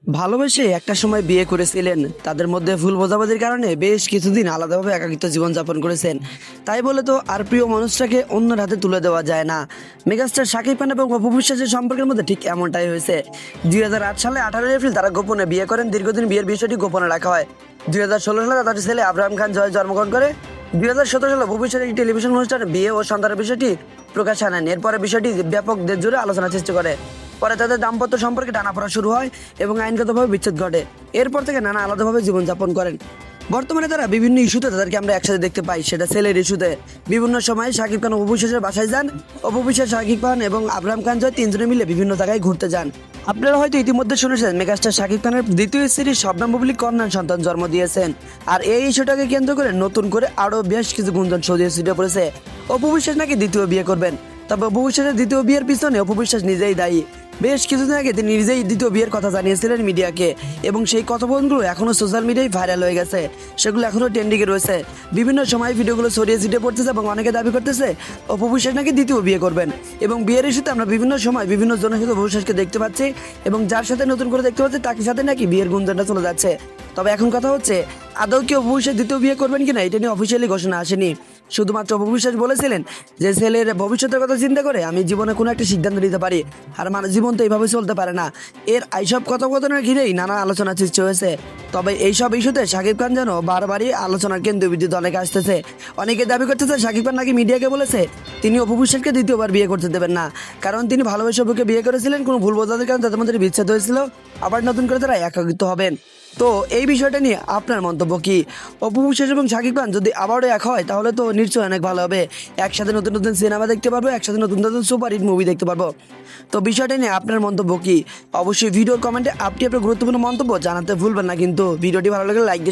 ভালোবেসে একটা সময় বিয়ে করেছিলেন, তাদের মধ্যে ভুল বোঝাবুঝির কারণে বেশ কিছুদিন আলাদাভাবে একাকিত্ব জীবনযাপন করেছেন। তাই বলে তো আর প্রিয় মানুষটাকে অন্যের হাতে তুলে দেওয়া যায় না। মেগাস্টার শাকিব খান এবং অপু বিশ্বাসের সম্পর্কের মধ্যে ঠিক এমনটাই হয়েছে। 2008 সালে 18 এপ্রিল তারা গোপনে বিয়ে করেন। দীর্ঘদিন বিয়ের বিষয়টি গোপনে রাখা হয়। 2016 সালে তাদের ছেলে আব্রাহাম খান জয় জন্মগ্রহণ করে। 2017 সালে অপু বিশ্বাসের একটি টেলিভিশন অনুষ্ঠানে বিয়ে ও সন্তানের বিষয়টি প্রকাশ আনেন। এরপরে বিষয়টি ব্যাপক দেশ জুড়ে আলোচনা সৃষ্টি করে। পরে তাদের দাম্পত্য সম্পর্কে টানাপোড়া শুরু হয় এবং আইনগতভাবে বিচ্ছেদ ঘটে। এরপর থেকে নানা আলাদাভাবে জীবনযাপন করেন। বর্তমানে তারা বিভিন্ন ইস্যুতে তাদেরকে আমরা একসাথে দেখতে পাই, সেটা ছেলের ইস্যুতে। বিভিন্ন সময় শাকিব খান অপু বিশ্বাসের বাসায় যান। অপু বিশ্বাস, শাকিব খান এবং আব্রাহাম খান জয় তিনজনে মিলে বিভিন্ন জায়গায় ঘুরতে যান। আপনারা হয়তো ইতিমধ্যে শুনেছেন মেগাস্টার শাকিব খানের দ্বিতীয় স্ত্রী শবনম বুবলী কন্যা সন্তান জন্ম দিয়েছেন। আর এই ইস্যুটাকে কেন্দ্র করে নতুন করে আরও বেশ কিছু গুঞ্জন ছড়িয়ে পড়েছে। অপু বিশ্বাস নাকি দ্বিতীয় বিয়ে করবেন। তবে অপু বিশ্বাসের দ্বিতীয় বিয়ের পিছনে অপু বিশ্বাস নিজেই দায়ী। বেশ কিছুদিন আগে তিনি নিজেই দ্বিতীয় বিয়ের কথা জানিয়েছিলেন মিডিয়াকে, এবং সেই কথোপকথনগুলো এখনও সোশ্যাল মিডিয়ায় ভাইরাল হয়ে গেছে। সেগুলো এখনও ট্রেন্ডিংয়ে রয়েছে। বিভিন্ন সময় ভিডিওগুলো ছড়িয়ে পড়তেছে এবং অনেকে দাবি করতেছে অপু বিশ্বাস নাকি দ্বিতীয় বিয়ে করবেন। এবং বিয়ের ইস্যুতে আমরা বিভিন্ন সময় বিভিন্ন জনের সাথে অপু বিশ্বাসকে দেখতে পাচ্ছি, এবং যার সাথে নতুন করে দেখতে পাচ্ছি তাকে সাথে নাকি বিয়ের গুঞ্জনটা চলে যাচ্ছে। তবে এখন কথা হচ্ছে, আদৌ কি অপু বিশ্বাস দ্বিতীয় বিয়ে করবেন কিনা এটা নিয়ে অফিসিয়ালি ঘোষণা আসেনি। শুধুমাত্র অপু বিশ্বাস বলেছিলেন যে ছেলের ভবিষ্যতের কথা চিন্তা করে আমি জীবনে কোনো একটা সিদ্ধান্ত নিতে পারি, আর মানে জীবন তো এইভাবে চলতে পারে না। এইসব কথোপকথনের ঘিরেই নানা আলোচনা সৃষ্টি হয়েছে। তবে এইসব ইস্যুতে শাকিব খান যেন বারবারই আলোচনার কেন্দ্রবিন্দুতে অনেকে আসতেছে। অনেকে দাবি করতেছে শাকিব খান নাকি মিডিয়াকে বলেছে তিনি অপু বিশ্বাসকে দ্বিতীয়বার বিয়ে করতে দেবেন না, কারণ তিনি ভালোবেসে অপুকে বিয়ে করেছিলেন। কোনো ভুল বোঝাদের কারণে তাদের মধ্যে বিচ্ছেদ হয়েছিল। আবার নতুন করে তারা একাকিত্ব হবেন। তো এই বিষয়টা নিয়ে আপনার মন্তব্য কি? অপু বিশ্বাস এবং শাকিব খান যদি আবারও এক হয় তাহলে তো নিশ্চয়ই অনেক ভালো হবে। একসাথে নতুন নতুন সিনেমা দেখতে পারবো, একসাথে নতুন নতুন সুপারহিট মুভি দেখতে পারবো। তো বিষয়টা নিয়ে আপনার মন্তব্য কি? অবশ্যই ভিডিওর কমেন্টে আপনি আপনার গুরুত্বপূর্ণ মন্তব্য জানাতে ভুলবেন না। কিন্তু ভিডিওটি ভালো লাগলে লাইক দিয়ে